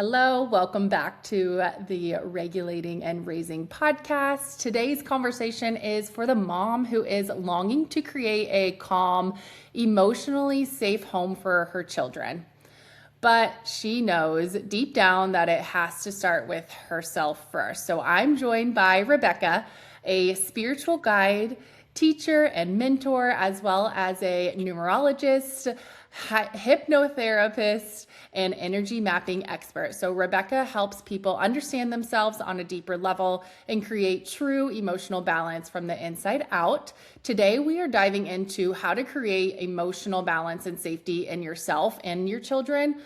Hello, welcome back to the Regulating and Raising podcast. Today's conversation is for the mom who is longing to create a calm, emotionally safe home for her children. But she knows deep down that it has to start with herself first. So I'm joined by Rebecca, a spiritual guide, teacher, and mentor, as well as a numerologist, hypnotherapist, and energy mapping expert. So Rebecca helps people understand themselves on a deeper level and create true emotional balance from the inside out. Today, we are diving into how to create emotional balance and safety in yourself and your children,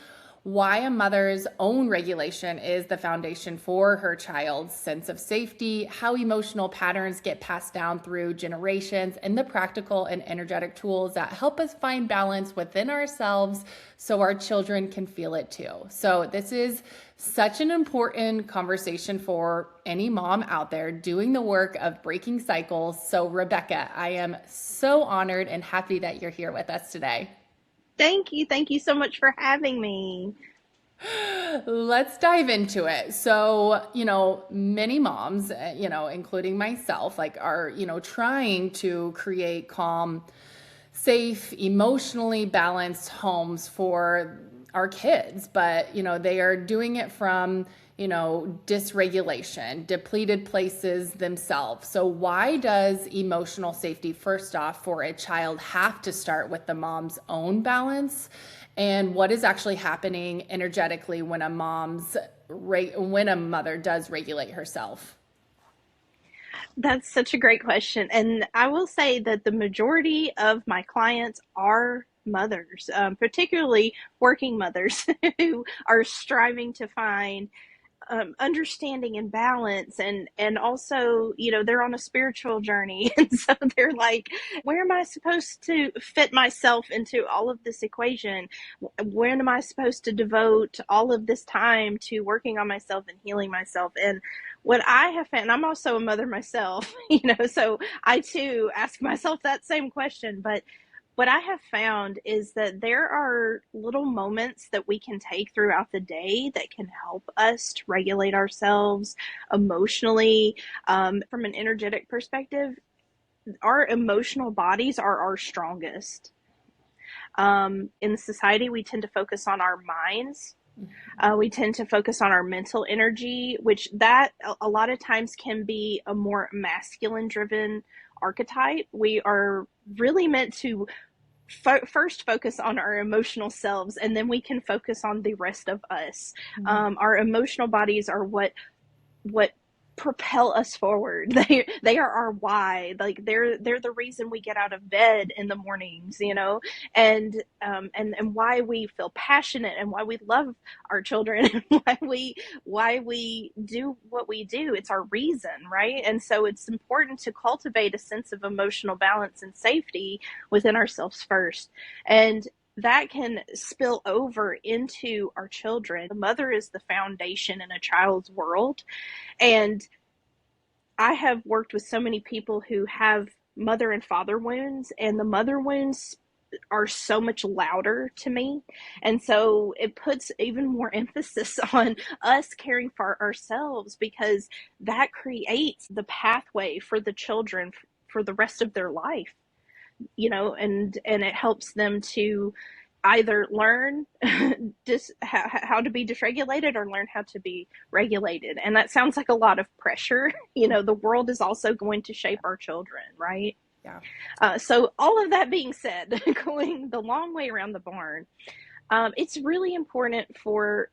why a mother's own regulation is the foundation for her child's sense of safety, how emotional patterns get passed down through generations, and the practical and energetic tools that help us find balance within ourselves so our children can feel it too. So this is such an important conversation for any mom out there doing the work of breaking cycles. So Rebecca, I am so honored and happy that you're here with us today. Thank you. Thank you so much for having me. Let's dive into it. So, many moms, including myself, are trying to create calm, safe, emotionally balanced homes for our kids, but, they are doing it from, dysregulation, depleted places themselves. So why does emotional safety, first off, for a child have to start with the mom's own balance? And what is actually happening energetically when a mother does regulate herself? That's such a great question. And I will say that the majority of my clients are mothers, particularly working mothers who are striving to find understanding and balance, and also, they're on a spiritual journey. And so they're like, where am I supposed to fit myself into all of this equation? When am I supposed to devote all of this time to working on myself and healing myself? And what I have found, I'm also a mother myself, so I too ask myself that same question. But what I have found is that there are little moments that we can take throughout the day that can help us to regulate ourselves emotionally. From an energetic perspective, our emotional bodies are our strongest. In society, we tend to focus on our minds. We tend to focus on our mental energy, which that a lot of times can be a more masculine driven archetype. We are really meant to first focus on our emotional selves, and then we can focus on the rest of us. Our emotional bodies are what propel us forward. They are our why. Like they're the reason we get out of bed in the mornings, and why we feel passionate, and why we love our children, and why we do what we do. It's our reason, right? And so it's important to cultivate a sense of emotional balance and safety within ourselves first. And that can spill over into our children. The mother is the foundation in a child's world. And I have worked with so many people who have mother and father wounds, and the mother wounds are so much louder to me. And so it puts even more emphasis on us caring for ourselves, because that creates the pathway for the children for the rest of their life, and it helps them to either learn how to be dysregulated, or learn how to be regulated. And that sounds like a lot of pressure. The world is also going to shape our children, right? Yeah. So all of that being said, going the long way around the barn, it's really important for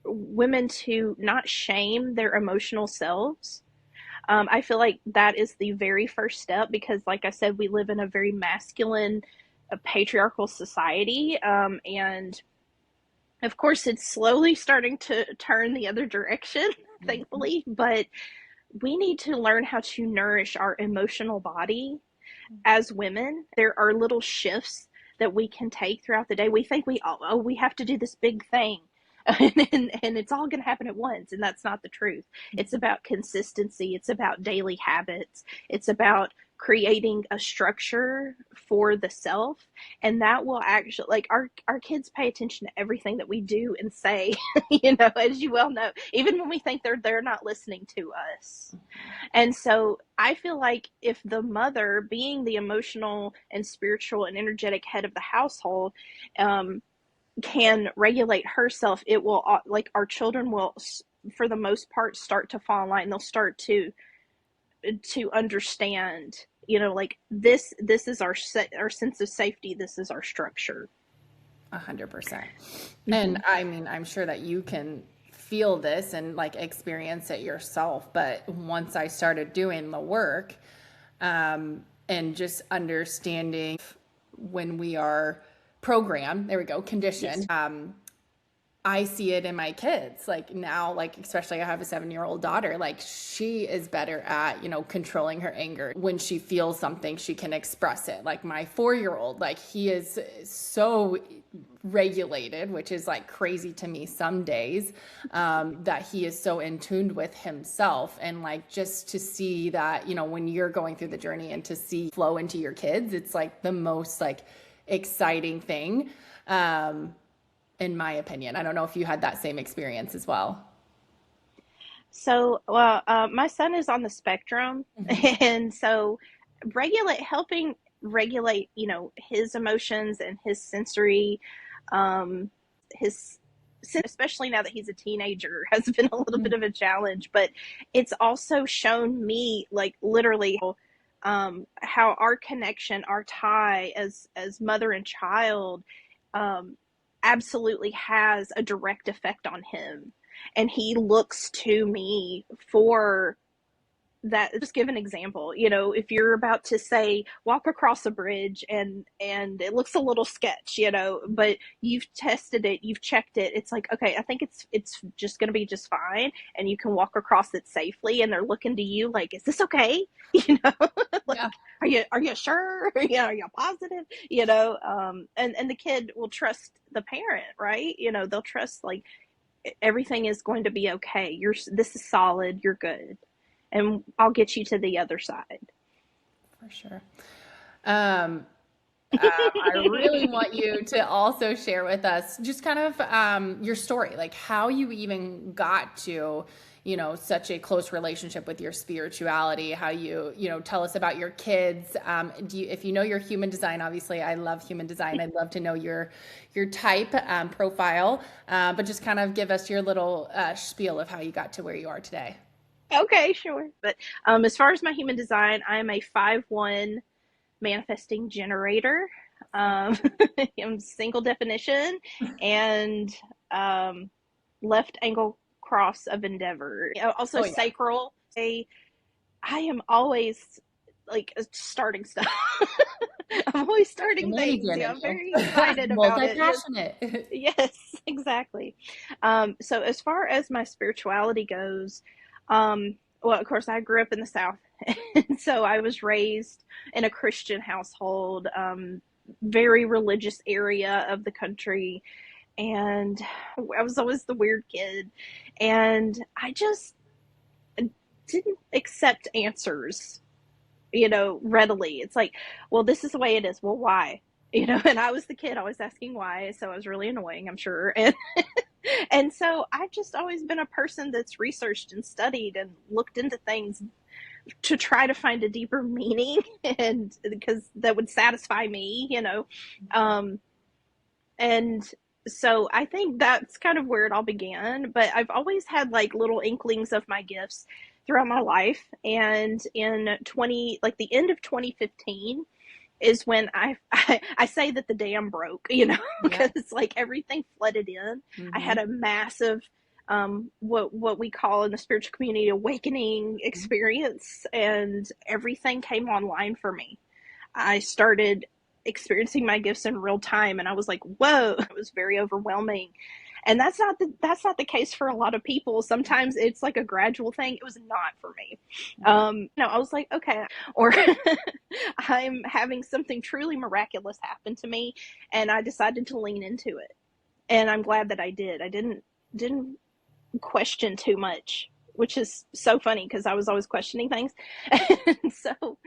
women to not shame their emotional selves. I feel like that is the very first step, because, like I said, we live in a very masculine, a patriarchal society. And of course, it's slowly starting to turn the other direction, thankfully. But we need to learn how to nourish our emotional body as women. There are little shifts that we can take throughout the day. We think we have to do this big thing. And it's all going to happen at once, and that's not the truth. It's about consistency. It's about daily habits. It's about creating a structure for the self, and that will actually, like, our kids pay attention to everything that we do and say, as you well know, even when we think they're not listening to us. And so I feel like if the mother, being the emotional and spiritual and energetic head of the household, can regulate herself, it will, like, our children will, for the most part, start to fall in line. They'll start to understand, like, this is our sense of safety. This is our structure. 100%. Mm-hmm. And I mean, I'm sure that you can feel this and like experience it yourself. But once I started doing the work, and just understanding when we are programmed, there we go, conditioned, Yes. I see it in my kids. Like now, like especially I have a 7-year-old daughter, like she is better at, controlling her anger. When she feels something, she can express it. Like my 4-year-old, like he is so regulated, which is like crazy to me some days, that he is so in tune with himself. And like just to see that, when you're going through the journey and to see flow into your kids, it's like the most like exciting thing. In my opinion. I don't know if you had that same experience as well. So, well, my son is on the spectrum, Mm-hmm. and so helping regulate, his emotions and his sensory, his, especially now that he's a teenager, has been a little bit of a challenge. But it's also shown me, like, literally, how our connection, our tie as mother and child, um, absolutely has a direct effect on him, and he looks to me for that. Just give an example. If you're about to say walk across a bridge, and it looks a little sketch, but you've tested it, you've checked it, it's like, okay, I think it's just going to be just fine, and you can walk across it safely, and they're looking to you like, is this okay? Yeah. Like, are you sure? Are you positive? And the kid will trust the parent, right? They'll trust, like, everything is going to be okay. This is solid. You're good, and I'll get you to the other side. For sure. Um, I really want you to also share with us just kind of your story, like how you even got to, such a close relationship with your spirituality, how tell us about your kids. If you know your human design, obviously I love human design. I'd love to know your type, profile, but just kind of give us your little spiel of how you got to where you are today. Okay, sure. But as far as my human design, I am a 5-1 manifesting generator. Um, I'm single definition, and um, left angle cross of endeavor. Also Oh yeah. sacral. I am always, like, starting stuff. I'm always starting things. Shenanigans, I'm very excited about it. Yes, multi-passionate. yes, exactly. So as far as my spirituality goes, well, of course, I grew up in the South, and so I was raised in a Christian household, very religious area of the country, and I was always the weird kid, and I just didn't accept answers, readily. It's like, well, this is the way it is. Well, why? And I was the kid always asking why, so I was really annoying, I'm sure. And so I've just always been a person that's researched and studied and looked into things to try to find a deeper meaning, and because that would satisfy me. Um, and so I think that's kind of where it all began. But I've always had, like, little inklings of my gifts throughout my life. And in like the end of 2015 is when I say that the dam broke, Yeah. because it's like everything flooded in. I Mm-hmm. had a massive, what we call in the spiritual community, awakening experience, and everything came online for me. I started experiencing my gifts in real time, and I was like, whoa. It was very overwhelming, and that's not the case for a lot of people. Sometimes it's like a gradual thing. It was not for me. Yeah. I was like, okay, or I'm having something truly miraculous happen to me, and I decided to lean into it, and I'm glad that I did. I didn't question too much which is so funny because I was always questioning things. And so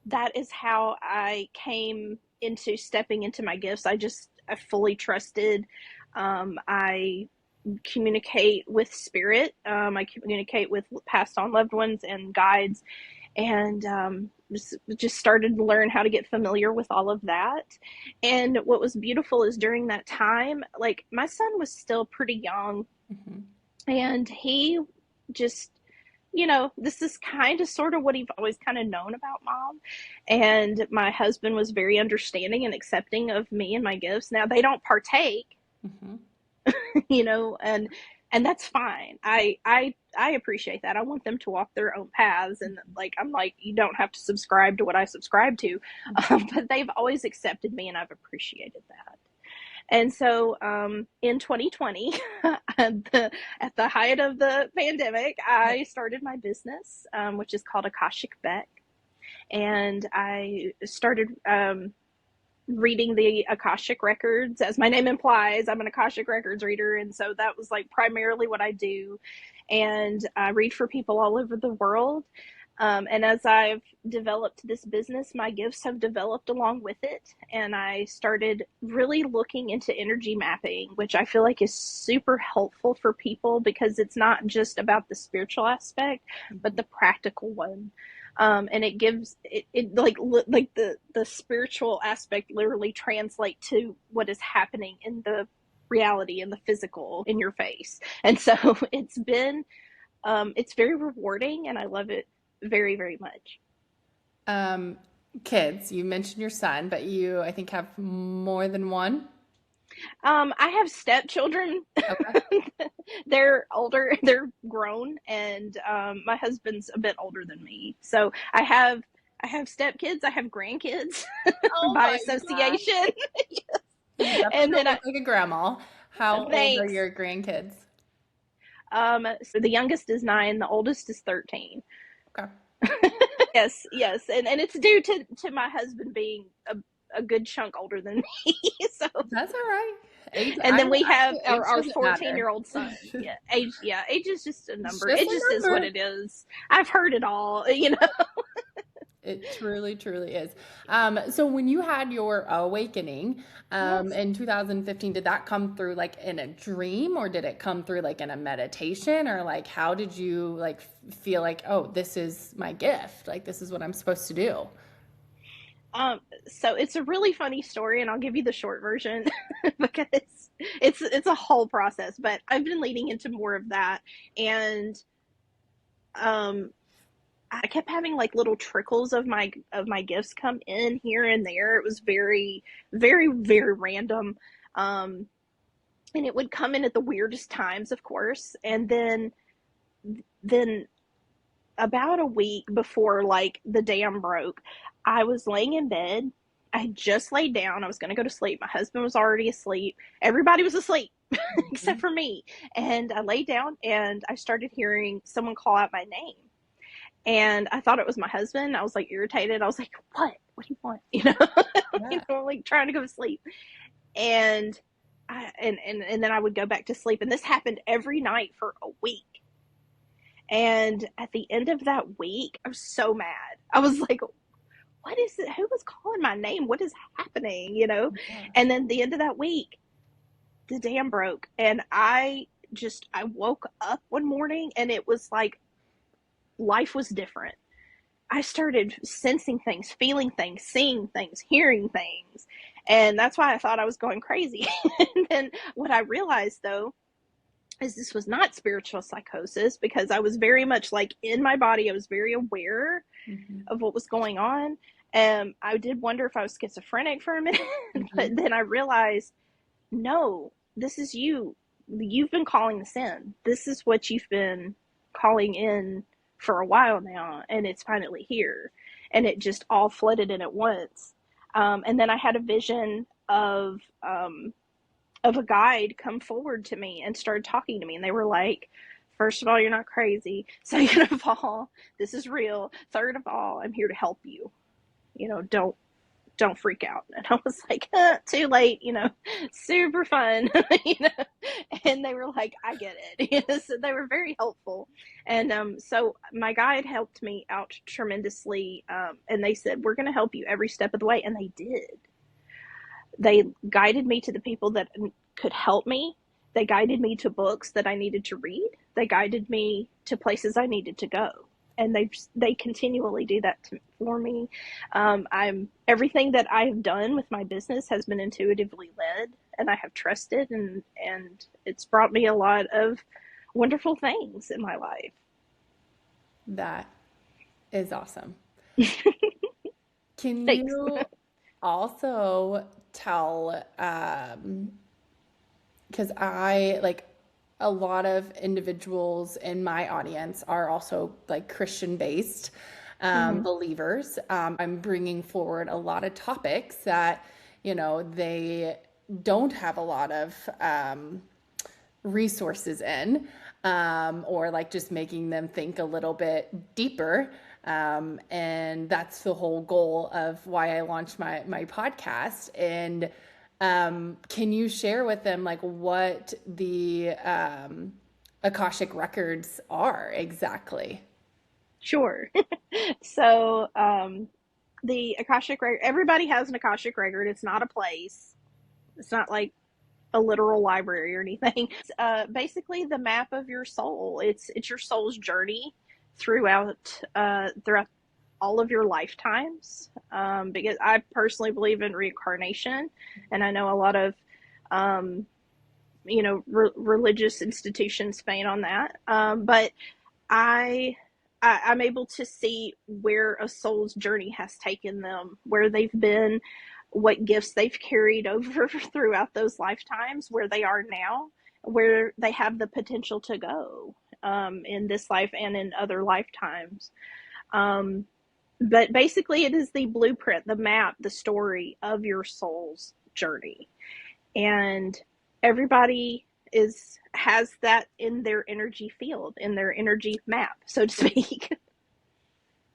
that is how I came into stepping into my gifts. I fully trusted. I communicate with spirit. I communicate with passed on loved ones and guides, and just started to learn how to get familiar with all of that. And what was beautiful is during that time, like my son was still pretty young, Mm-hmm. and he just, this is kind of sort of what he's always kind of known about mom. And my husband was very understanding and accepting of me and my gifts. Now they don't partake, Mm-hmm. and that's fine. I appreciate that. I want them to walk their own paths, and like I'm like, you don't have to subscribe to what I subscribe to. But they've always accepted me, and I've appreciated that. And so in 2020, at the height of the pandemic, I started my business, which is called Akashic Beck. And I started reading the Akashic records. As my name implies, I'm an Akashic records reader. And so that was like primarily what I do. And I read for people all over the world. And as I've developed this business, my gifts have developed along with it. And I started really looking into energy mapping, which I feel like is super helpful for people because it's not just about the spiritual aspect, but the practical one. And it gives it like the spiritual aspect literally translate to what is happening in the reality and the physical in your face. And so it's very rewarding, and I love it very, very much. Um, Kids, you mentioned your son, but you, I think, have more than one. I have stepchildren. Okay. They're older, they're grown, and my husband's a bit older than me. So I have stepkids, I have grandkids Oh by my God. association. You definitely And don't then look like a grandma. How old are thanks. your grandkids? So the youngest is 9, the oldest is 13. Okay. Yes, yes, and it's due to my husband being a good chunk older than me. So, That's all right. Age, and then we I have feel age our doesn't matter. 14-year-old son. Yeah, age is just a It's number. just It a just is what number. it is. I've heard it all. It truly, truly is. So when you had your awakening, Yes. in 2015, did that come through like in a dream, or did it come through like in a meditation, or like how did you like feel like, oh, this is my gift, like this is what I'm supposed to do? So it's a really funny story, and I'll give you the short version because it's a whole process. But I've been leading into more of that, and um, I kept having like little trickles of my gifts come in here and there. It was very, very, very random. Um, and it would come in at the weirdest times, of course. And then about a week before like the dam broke, I was laying in bed. I had just laid down. I was going to go to sleep. My husband was already asleep. Everybody was asleep except Mhm. for me. And I laid down and I started hearing someone call out my name. And I thought it was my husband. I was like irritated. I was like, "What? What do you want?" Yeah. Like trying to go to sleep. And and then I would go back to sleep. And this happened every night for a week. And at the end of that week, I was so mad. I was like, "What is it? Who was calling my name? What is happening?" Yeah. And then the end of that week, the dam broke, and I woke up one morning, and it was like life was different. I started sensing things, feeling things, seeing things, hearing things. And that's why I thought I was going crazy. And then what I realized though is this was not spiritual psychosis because I was very much like in my body. I was very aware Hmm. of what was going on. I did wonder if I was schizophrenic for a minute, Hmm. but then I realized, no, this is you. You've been calling this in. This is what you've been calling in for a while now, and it's finally here. And it just all flooded in at once. And then I had a vision of a guide come forward to me and started talking to me, and they were like, "First of all, you're not crazy. Second of all, this is real. Third of all, I'm here to help you. Don't don't freak out. And I was like, too late, super fun, and they were like, I get it. So they were very helpful. And so my guide helped me out tremendously. And they said, we're going to help you every step of the way. And they did. They guided me to the people that could help me. They guided me to books that I needed to read. They guided me to places I needed to go. And they continually do that for me. I'm everything that I've done with my business has been intuitively led, and I have trusted, and it's brought me a lot of wonderful things in my life. That is awesome. Can Thanks. you also tell, because I like a lot of individuals in my audience are also like Christian based Hmm. believers. I'm bringing forward a lot of topics that, they don't have a lot of resources in, or like just making them think a little bit deeper. And that's the whole goal of why I launched my podcast. And can you share with them like what the Akashic records are exactly? Sure. So, the Akashic record, everybody has an Akashic record. It's not a place. It's not like a literal library or anything. It's basically the map of your soul. It's your soul's journey throughout all of your lifetimes. Because I personally believe in reincarnation, and I know a lot of religious institutions feign on that. But I, I'm able to see where a soul's journey has taken them, where they've been, what gifts they've carried over throughout those lifetimes, where they are now, where they have the potential to go, in this life and in other lifetimes. Um, but basically, it is the blueprint, the map, the story of your soul's journey. And everybody has that in their energy field, in their energy map, so to speak.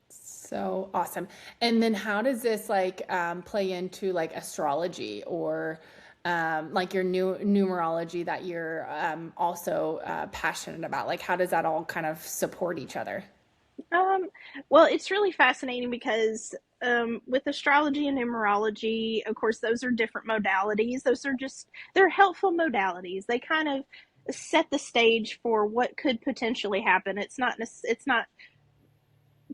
So awesome. And then how does this like play into like astrology or like your new numerology that you're also passionate about? Like how does that all kind of support each other? um, well, it's really fascinating because with astrology and numerology, of course, those are different modalities. They're helpful modalities. They kind of set the stage for what could potentially happen. It's not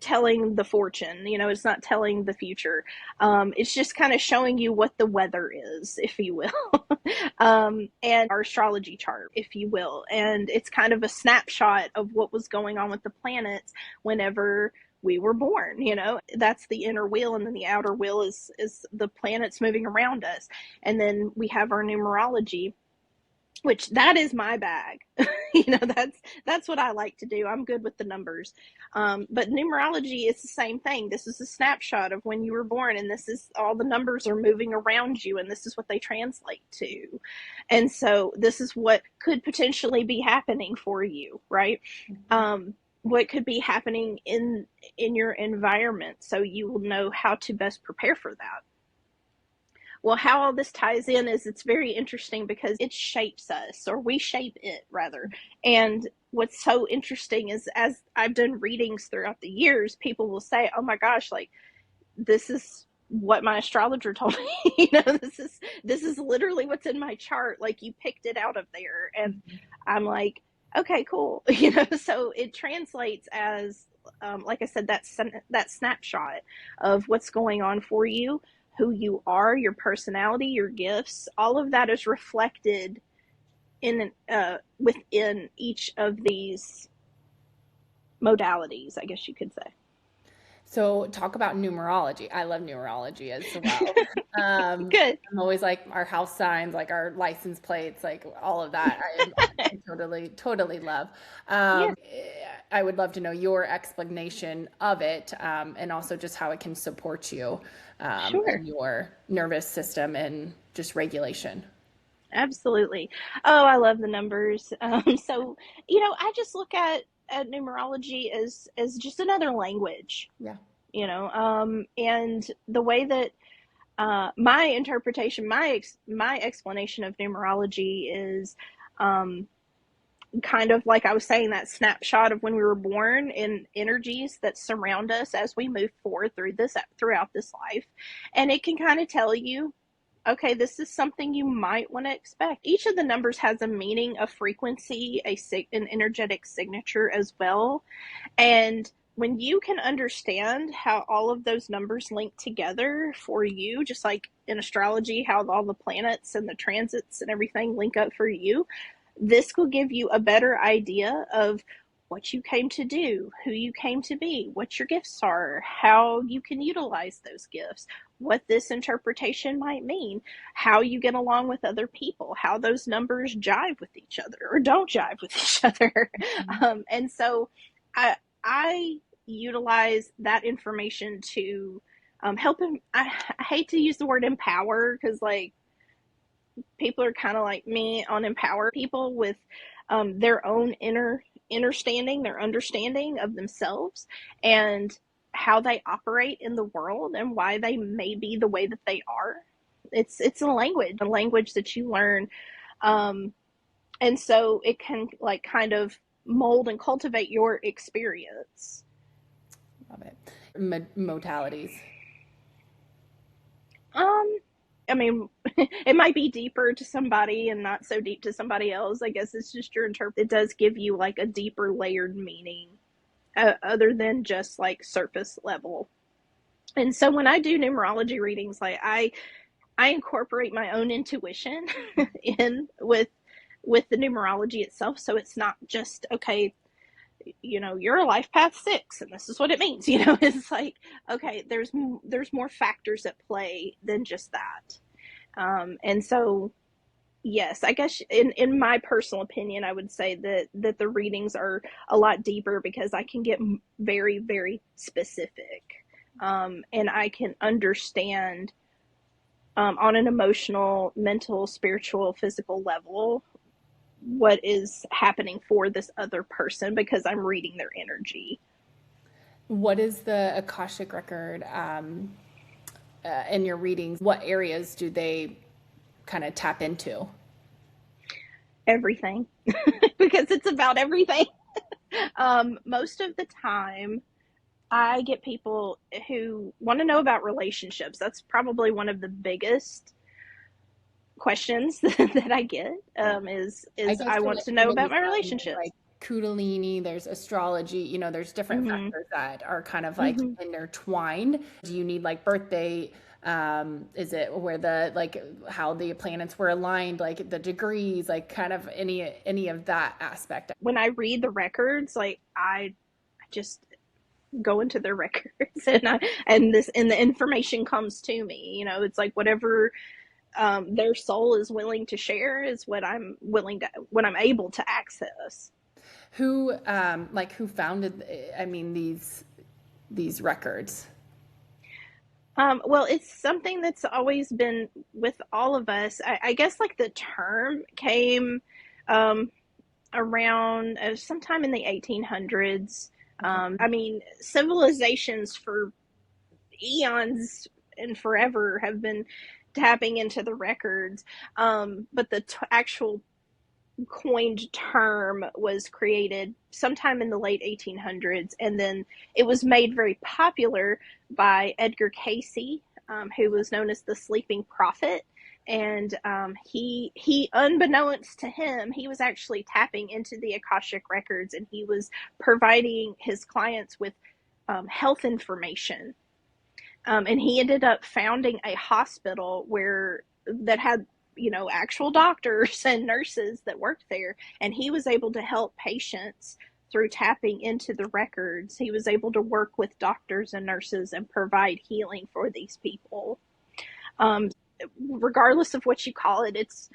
telling the fortune, it's not telling the future. It's just kind of showing you what the weather is, if you will. And our astrology chart, if you will. And it's kind of a snapshot of what was going on with the planets whenever we were born. That's the inner wheel, and then the outer wheel is the planets moving around us. And then we have our numerology, which that is my bag. That's what I like to do. I'm good with the numbers. But numerology is the same thing. This is a snapshot of when you were born, and this is all the numbers are moving around you, and this is what they translate to. And so this is what could potentially be happening for you, right? What could be happening in your environment, so you will know how to best prepare for that. Well, how all this ties in is it's very interesting because it shapes us, or we shape it rather. And what's so interesting is, as I've done readings throughout the years, people will say, "Oh my gosh, like this is what my astrologer told me." This is literally what's in my chart. Like, you picked it out of there, and I'm like, okay, cool. So it translates as, like I said, that snapshot of what's going on for you, who you are, your personality, your gifts. All of that is reflected in within each of these modalities, I guess you could say. So talk about numerology. I love numerology as well. Good. I'm always like our house signs, like our license plates, like all of that. I totally, totally love. Yeah, I would love to know your explanation of it, and also just how it can support you sure. in your nervous system and just regulation. Absolutely. Oh, I love the numbers. So, I just look at numerology as just another language, Yeah. and the way that My interpretation, my explanation of numerology is kind of like I was saying, that snapshot of when we were born and energies that surround us as we move forward throughout this life, and it can kind of tell you, okay, this is something you might want to expect. Each of the numbers has a meaning, a frequency, an energetic signature as well. And when you can understand how all of those numbers link together for you, just like in astrology, how all the planets and the transits and everything link up for you, this will give you a better idea of what you came to do, who you came to be, what your gifts are, how you can utilize those gifts, what this interpretation might mean, how you get along with other people, how those numbers jive with each other or don't jive with each other. And so I utilize that information to help him. I hate to use the word empower because, like, people are kind of like me on empower people with their own understanding, their understanding of themselves and how they operate in the world and why they may be the way that they are. It's a language that you learn, and so it can like kind of mold and cultivate your experience. Love it. Modalities. I mean, it might be deeper to somebody and not so deep to somebody else. I guess it's just your interpret. It does give you like a deeper layered meaning, other than just like surface level. And so when I do numerology readings, like I incorporate my own intuition in with the numerology itself. So it's not just, okay, you're a life path 6 and this is what it means. It's like, okay, there's more factors at play than just that. And so, yes, I guess in my personal opinion, I would say that the readings are a lot deeper because I can get very, very specific. And I can understand on an emotional, mental, spiritual, physical level what is happening for this other person because I'm reading their energy. What is the Akashic record in your readings? What areas do they kind of tap into? Everything. Because it's about everything. Most of the time, I get people who want to know about relationships. That's probably one of the biggest questions that I get. I want to know about my relationships. Like Kundalini, there's astrology, there's different Mm-hmm. factors that are kind of like Mm-hmm. intertwined. Do you need like birthday? Is it where the like how the planets were aligned, like the degrees, like kind of any of that aspect? When I read the records, like I just go into their records and the information comes to me. It's like whatever their soul is willing to share is what I'm able to access. Who founded, I mean, these records? Well, it's something that's always been with all of us. I guess like the term came um, around sometime in the 1800s. Okay. I mean, civilizations for eons and forever have been tapping into the records, but the actual coined term was created sometime in the late 1800s, and then it was made very popular by Edgar Casey, who was known as the Sleeping Prophet. And he, unbeknownst to him, he was actually tapping into the Akashic records, and he was providing his clients with health information. And he ended up founding a hospital that had actual doctors and nurses that worked there, and he was able to help patients through tapping into the records. He was able to work with doctors and nurses and provide healing for these people. Regardless of what you call it, it's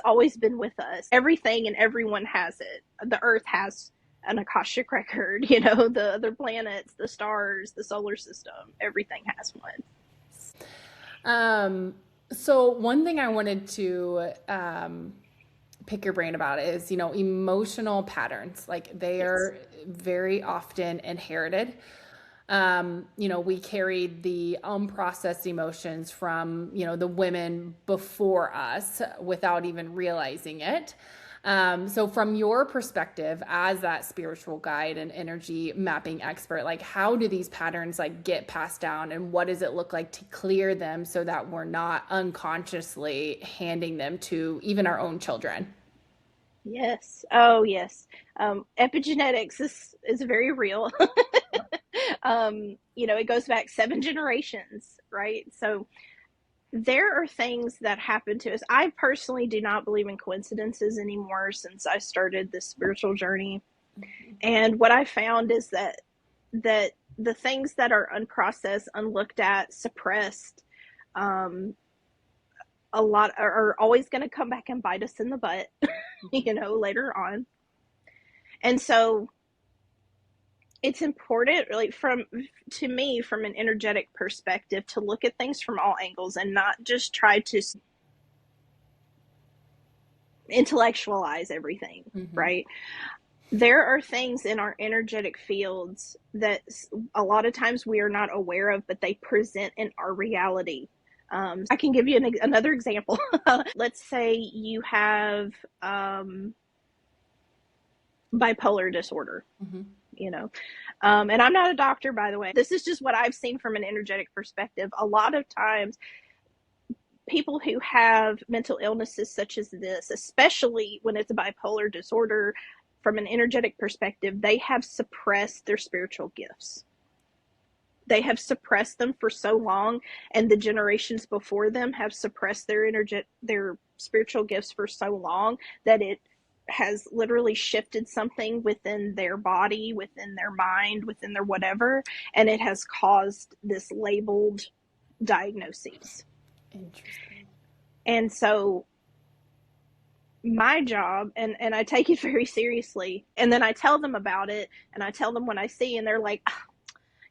always been with us. Everything and everyone has it. The earth has an Akashic record, the other planets, the stars, the solar system, everything has one. So one thing I wanted to pick your brain about is, emotional patterns. Like they Yes. are very often inherited. We carried the unprocessed emotions from, the women before us without even realizing it. So from your perspective as that spiritual guide and energy mapping expert, like how do these patterns like get passed down, and what does it look like to clear them so that we're not unconsciously handing them to even our own children? Yes. Oh, yes. Epigenetics is very real. It goes back 7 generations, right? So there are things that happen to us. I personally do not believe in coincidences anymore since I started this spiritual journey. And what I found is that the things that are unprocessed, unlooked at, suppressed, um, a lot are always going to come back and bite us in the butt, later on. And so it's important, really, to me, from an energetic perspective, to look at things from all angles and not just try to intellectualize everything, Mm-hmm. right? There are things in our energetic fields that a lot of times we are not aware of, but they present in our reality. I can give you another example. Let's say you have bipolar disorder, Mm-hmm. and I'm not a doctor, by the way. This is just what I've seen from an energetic perspective. A lot of times, people who have mental illnesses such as this, especially when it's a bipolar disorder, from an energetic perspective, they have suppressed their spiritual gifts. They have suppressed them for so long, and the generations before them have suppressed their spiritual gifts for so long that it has literally shifted something within their body, within their mind, within their whatever, and it has caused this labeled diagnoses. Interesting. And so my job, and I take it very seriously, and then I tell them about it, and I tell them what I see, and they're like,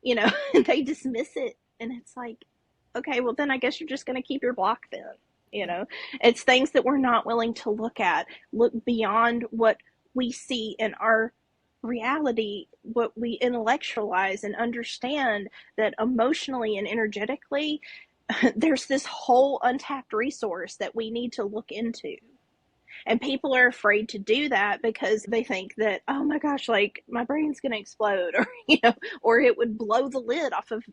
and they dismiss it, and it's like, okay, well then I guess you're just going to keep your block then. It's things that we're not willing to look beyond what we see in our reality, what we intellectualize and understand, that emotionally and energetically there's this whole untapped resource that we need to look into. And people are afraid to do that because they think that, oh my gosh, like my brain's going to explode, or or it would blow the lid off of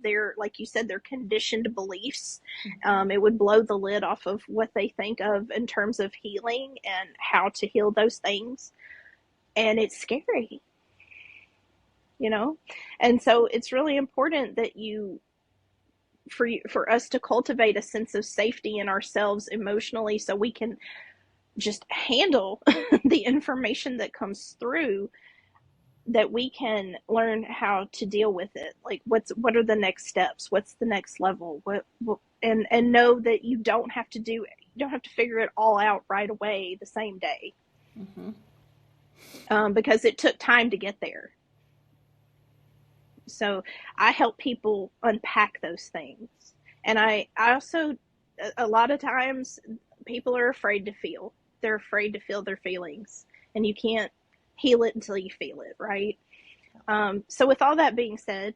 their, like you said, their conditioned beliefs. It would blow the lid off of what they think of in terms of healing and how to heal those things. And it's scary, and so it's really important that for us to cultivate a sense of safety in ourselves emotionally, so we can just handle the information that comes through, that we can learn how to deal with it. Like what are the next steps? What's the next level? And know that you don't have to figure it all out right away the same day. Mm-hmm. Because it took time to get there. So I help people unpack those things. And I also, a lot of times, people are afraid to feel. They're afraid to feel their feelings. And you can't heal it until you feel it, right? So with all that being said,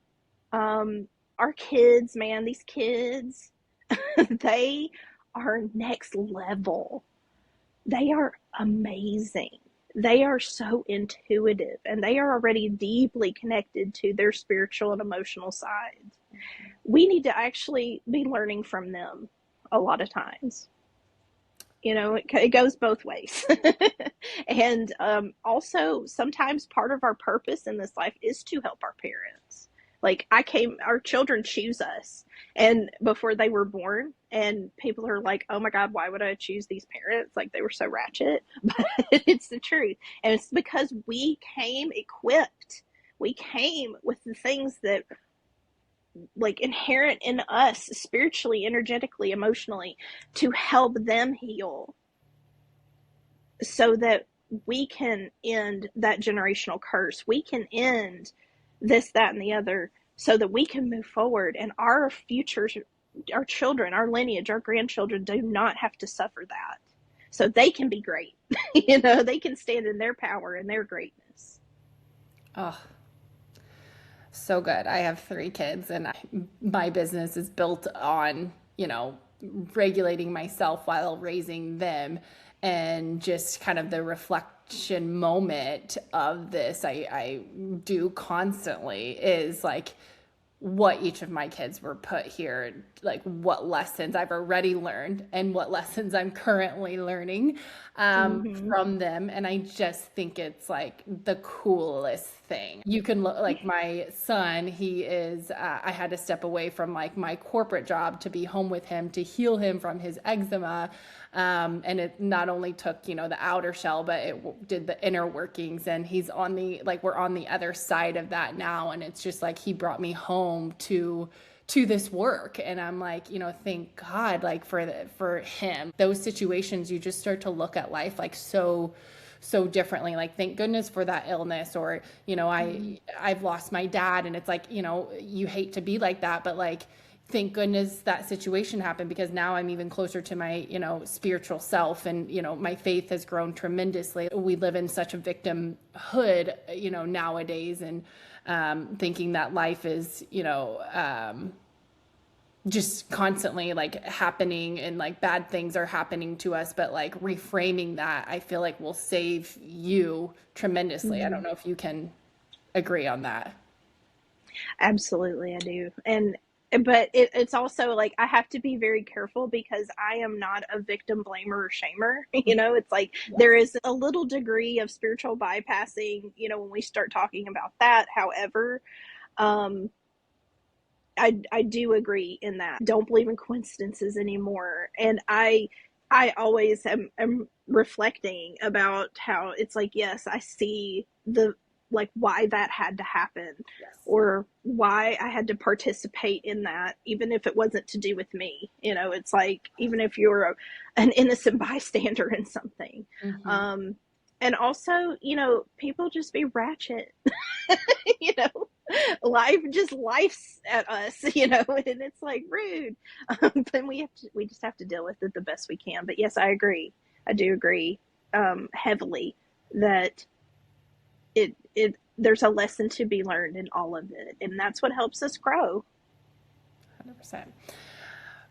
our kids, man, these kids, they are next level. They are amazing. They are so intuitive, and they are already deeply connected to their spiritual and emotional sides. We need to actually be learning from them a lot of times. It goes both ways. And also, sometimes part of our purpose in this life is to help our parents. Like our children choose us, and before they were born, and people are like, oh my God, why would I choose these parents? Like, they were so ratchet. But it's the truth. And it's because we came equipped. We came with the things that, like, inherent in us spiritually, energetically, emotionally, to help them heal, so that we can end that generational curse. We can end this, that, and the other, so that we can move forward, and our futures, our children, our lineage, our grandchildren do not have to suffer that. So they can be great. They can stand in their power and their greatness. Oh, So good. I have three kids, and my business is built on, regulating myself while raising them. And just kind of the reflection moment of this, I do constantly is like, what each of my kids were put here, like what lessons I've already learned and what lessons I'm currently learning Hmm. from them. And I just think it's like the coolest thing. You can look like my son, he is, I had to step away from like my corporate job to be home with him to heal him from his eczema. And it not only took, the outer shell, but it did the inner workings. And he's on the, like, we're on the other side of that now. And it's just like, he brought me home to this work. And I'm like, thank God, like for him, those situations, you just start to look at life like so differently. Like, thank goodness for that illness. Or, I've lost my dad, and it's like, you hate to be like that, but like, thank goodness that situation happened, because now I'm even closer to my, spiritual self. And, my faith has grown tremendously. We live in such a victimhood, nowadays. And thinking that life is, just constantly like happening, and like bad things are happening to us, but like reframing that, I feel like will save you tremendously. I don't Hmm. know if you can agree on that. Absolutely, I do. And but it's also like I have to be very careful because I am not a victim blamer or shamer. It's like there Yes. is a little degree of spiritual bypassing, when we start talking about that. However, um, I do agree in that. Don't believe in coincidences anymore. And I always am reflecting about how it's like, yes, I see the like why that had to happen Yes. or why I had to participate in that, even if it wasn't to do with me. It's like even if you're an innocent bystander in something. Mm-hmm. Um, and also, people just be ratchet. you know, life just life's at us, and it's like rude. But we just have to deal with it the best we can. But yes, I agree. I do agree heavily that it there's a lesson to be learned in all of it, and that's what helps us grow. 100%.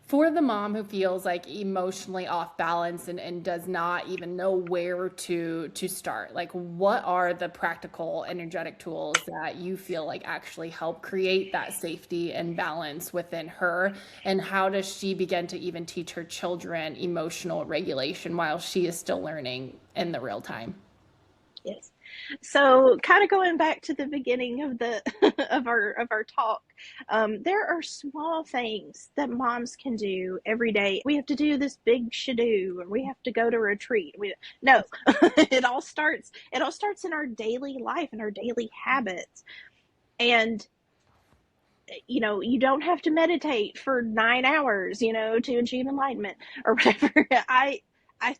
For the mom who feels like emotionally off balance, and does not even know where to start, like, what are the practical energetic tools that you feel like actually help create that safety and balance within her? And how does she begin to even teach her children emotional regulation while she is still learning in the real time? Yes. So, kind of going back to the beginning of the of our talk, there are small things that moms can do every day. We have to do this big shadoo, or we have to go to retreat. No, it all starts in our daily life and our daily habits. And you don't have to meditate for 9 hours, to achieve enlightenment or whatever. I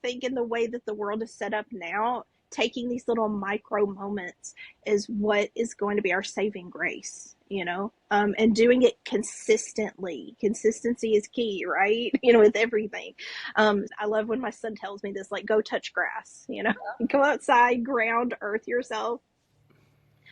think in the way that the world is set up now, taking these little micro moments is what is going to be our saving grace, and doing it consistently. Consistency is key, right? With everything. I love when my son tells me this, like, go touch grass, go outside, ground, earth yourself.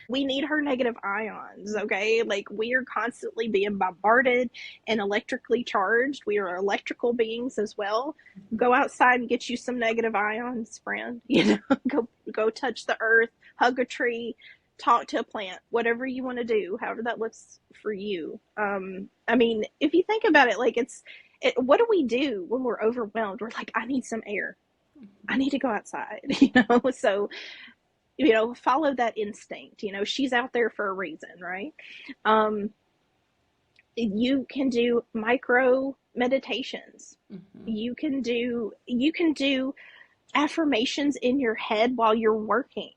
We need her negative ions, okay? Like, we are constantly being bombarded and electrically charged. We are electrical beings as well. Go outside and get you some negative ions, friend. Go touch the earth, hug a tree, talk to a plant, whatever you want to do, however that looks for you. I mean, if you think about it, like, what do we do when we're overwhelmed? We're like, I need some air. I need to go outside, So follow that instinct. She's out there for a reason, right? um you can do micro meditations. Mm-hmm. You can do affirmations in your head while you're working.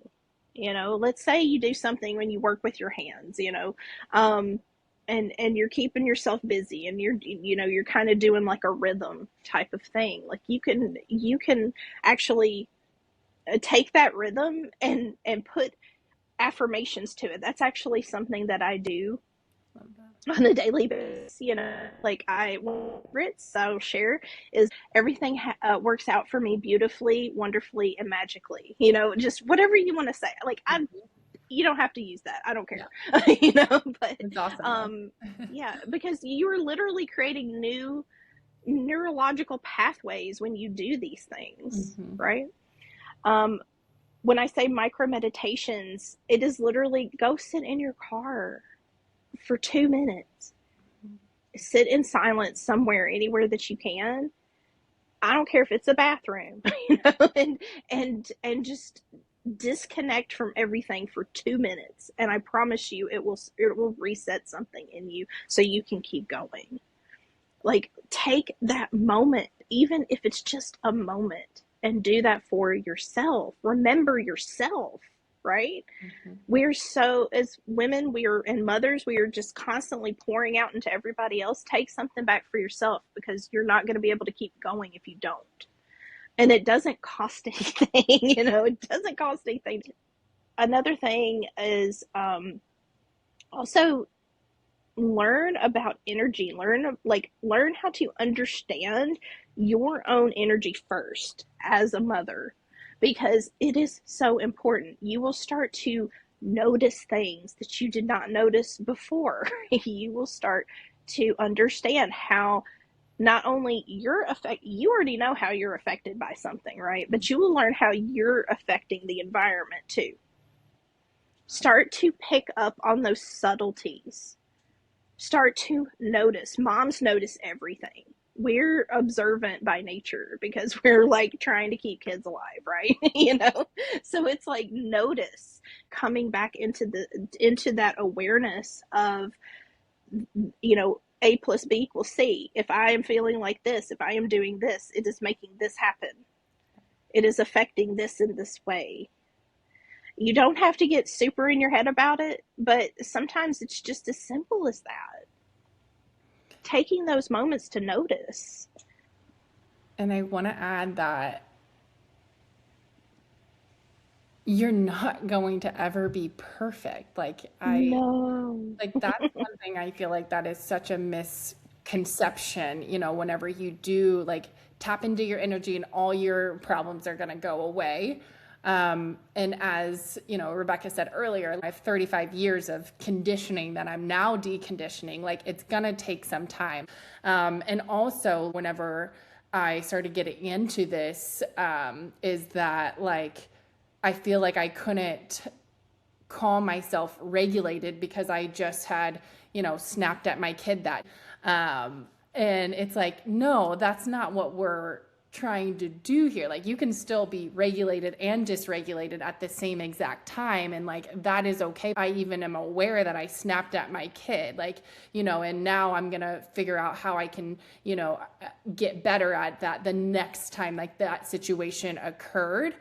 Let's say you do something when you work with your hands, and you're keeping yourself busy, and you're kind of doing like a rhythm type of thing. Like, you can actually take that rhythm and put affirmations to it. That's actually something that I do Love that. on a daily basis. Like, I'll share is everything works out for me beautifully, wonderfully, and magically. Just whatever you want to say. Like, you don't have to use that. I don't care. Yeah, But it's awesome though. yeah, because you're literally creating new neurological pathways when you do these things, Hmm. right? Um, when I say micro meditations, it is literally go sit in your car for 2 minutes, sit in silence somewhere, anywhere that you can. I don't care if it's a bathroom, and just disconnect from everything for 2 minutes, and I promise you, it will reset something in you so you can keep going. Like, take that moment, even if it's just a moment, and do that for yourself. Remember yourself, right? Hmm. We're so, as women, we are, and mothers, we are just constantly pouring out into everybody else. Take something back for yourself, because you're not going to be able to keep going if you don't. And it doesn't cost anything, it doesn't cost anything. Another thing is, also learn about energy, learn how to understand your own energy first as a mother, because it is so important. You will start to notice things that you did not notice before. You will start to understand how, not only you already know how you're affected by something, right? But you will learn how you're affecting the environment too. Start to pick up on those subtleties. Start to notice. Moms notice everything. We're observant by nature because we're like trying to keep kids alive, right? So it's like, notice, coming back into that awareness of, A plus B equals C. If I am feeling like this, if I am doing this, it is making this happen. It is affecting this in this way. You don't have to get super in your head about it, but sometimes it's just as simple as that. Taking those moments to notice. And I want to add that you're not going to ever be perfect. No. That's one thing I feel like that is such a misconception, whenever you do like tap into your energy and all your problems are going to go away. And as Rebecca said earlier, I have 35 years of conditioning that I'm now deconditioning. Like, it's going to take some time. And also, whenever I started getting into this, is that like, I feel like I couldn't call myself regulated because I just had, snapped at my kid that. And it's like, no, that's not what we're trying to do here. Like, you can still be regulated and dysregulated at the same exact time. And like, that is okay. I even am aware that I snapped at my kid, and now I'm going to figure out how I can, get better at that the next time like that situation occurred.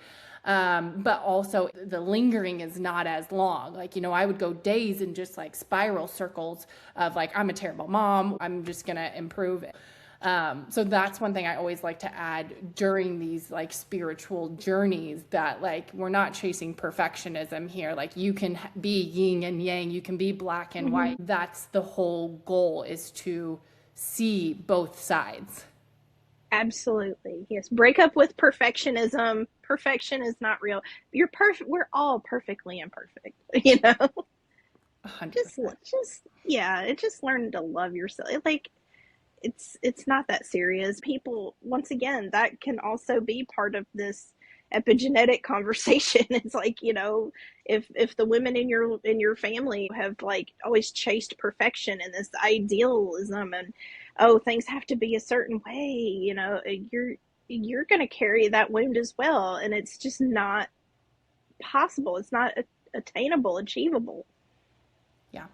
But also the lingering is not as long. Like, I would go days in just like spiral circles of like, I'm a terrible mom, I'm just going to improve it. So that's one thing I always like to add during these like spiritual journeys, that like, we're not chasing perfectionism here. Like, you can be yin and yang, you can be black and white. Mm-hmm. That's the whole goal, is to see both sides. Absolutely. Yes. Break up with perfectionism. Perfection is not real. You're perfect. We're all perfectly imperfect, 100%. Yeah, it just learn to love yourself. Like, it's not that serious. People, once again, that can also be part of this epigenetic conversation. It's like, if the women in your family have like always chased perfection and this idealism, and oh, things have to be a certain way, you're going to carry that wound as well, and it's just not possible. It's not attainable, achievable. Yeah.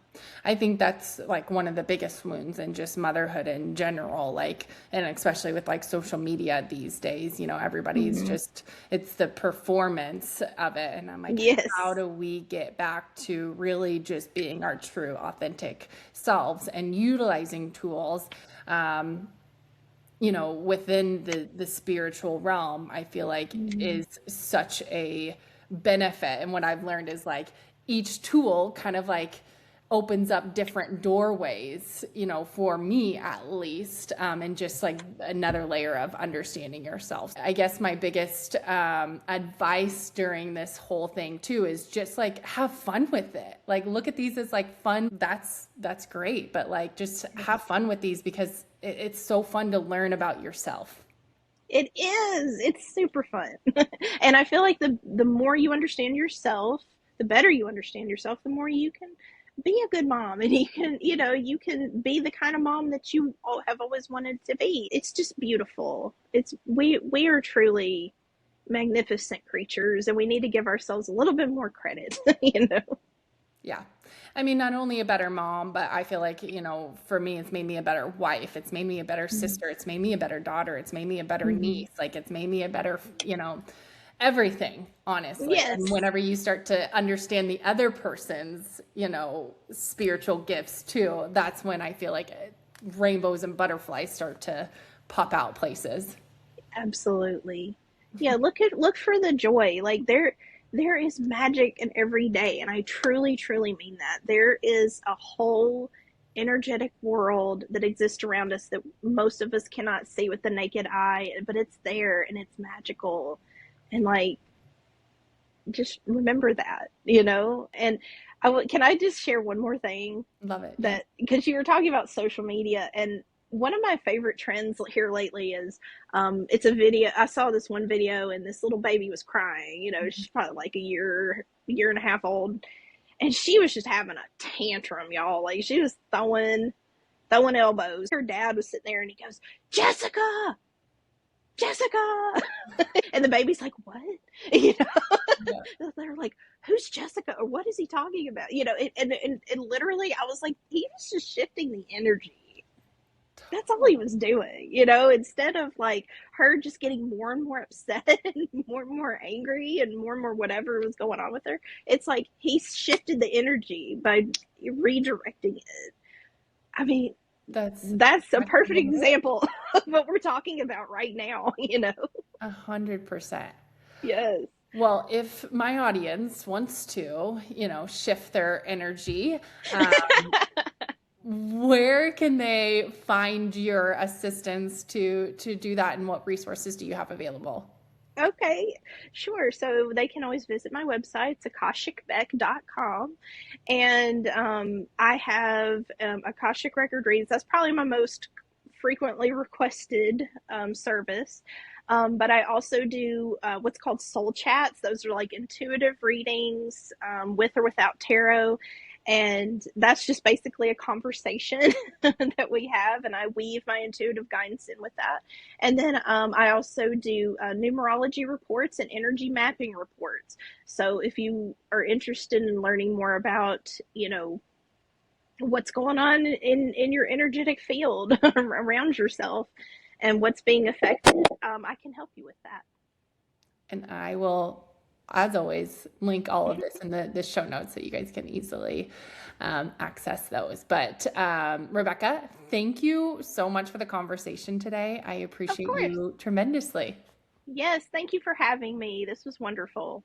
I think that's like one of the biggest wounds in just motherhood in general, like, and especially with like social media these days, everybody's Mm-hmm. just, it's the performance of it. And I'm like, how Yes. do we get back to really just being our true, authentic selves and utilizing tools, within the spiritual realm? I feel like Mm-hmm. is such a benefit. And what I've learned is like each tool kind of like, opens up different doorways, for me at least, and just like another layer of understanding yourself. I guess my biggest advice during this whole thing too is just like have fun with it. Like look at these as like fun. That's great, but like just have fun with these because it's so fun to learn about yourself. It is. It's super fun. And I feel like the more you understand yourself, the better you understand yourself, the more you can be a good mom, and you can be the kind of mom that you have always wanted to be. It's just beautiful. We are truly magnificent creatures, and we need to give ourselves a little bit more credit, you know. Yeah. I mean, not only a better mom, but I feel like, for me, it's made me a better wife. It's made me a better sister. It's made me a better daughter. It's made me a better Mm-hmm. niece. Like, it's made me a better, everything, honestly. And Yes. whenever you start to understand the other person's, spiritual gifts too, that's when I feel like rainbows and butterflies start to pop out places. Absolutely. Yeah, look for the joy. Like there is magic in every day, and I truly truly mean that. There is a whole energetic world that exists around us that most of us cannot see with the naked eye, but it's there and it's magical. And like just remember that, you know? And can I just share one more thing? Love it. Yeah. That because you were talking about social media, and one of my favorite trends here lately is it's a video. I saw this one video, and this little baby was crying. She's probably like a year and a half old, and she was just having a tantrum, y'all. Like she was throwing elbows. Her dad was sitting there, and he goes, Jessica, Jessica. And the baby's like, what? You Yeah. know, they're like, who's Jessica? Or what is he talking about? And literally, I was like, he was just shifting the energy. That's all he was doing, instead of like her just getting more and more upset and more angry and more whatever was going on with her. It's like he shifted the energy by redirecting it. I mean, That's that's a perfect exactly it. example of what we're talking about right now. 100%. Yes. Well, if my audience wants to, shift their energy, where can they find your assistance to do that, and what resources do you have available? Okay, sure. So they can always visit my website. It's akashicbeck.com. And I have Akashic Record reads. That's probably my most frequently requested service. But I also do what's called soul chats. Those are like intuitive readings with or without tarot. And that's just basically a conversation that we have, and I weave my intuitive guidance in with that. And then I also do numerology reports and energy mapping reports. So if you are interested in learning more about, what's going on in your energetic field around yourself and what's being affected, I can help you with that. And I will, as always, link all of this in the show notes so you guys can easily access those. But Rebecca, thank you so much for the conversation today. I Of appreciate course. you tremendously. Yes, thank you for having me. This was wonderful.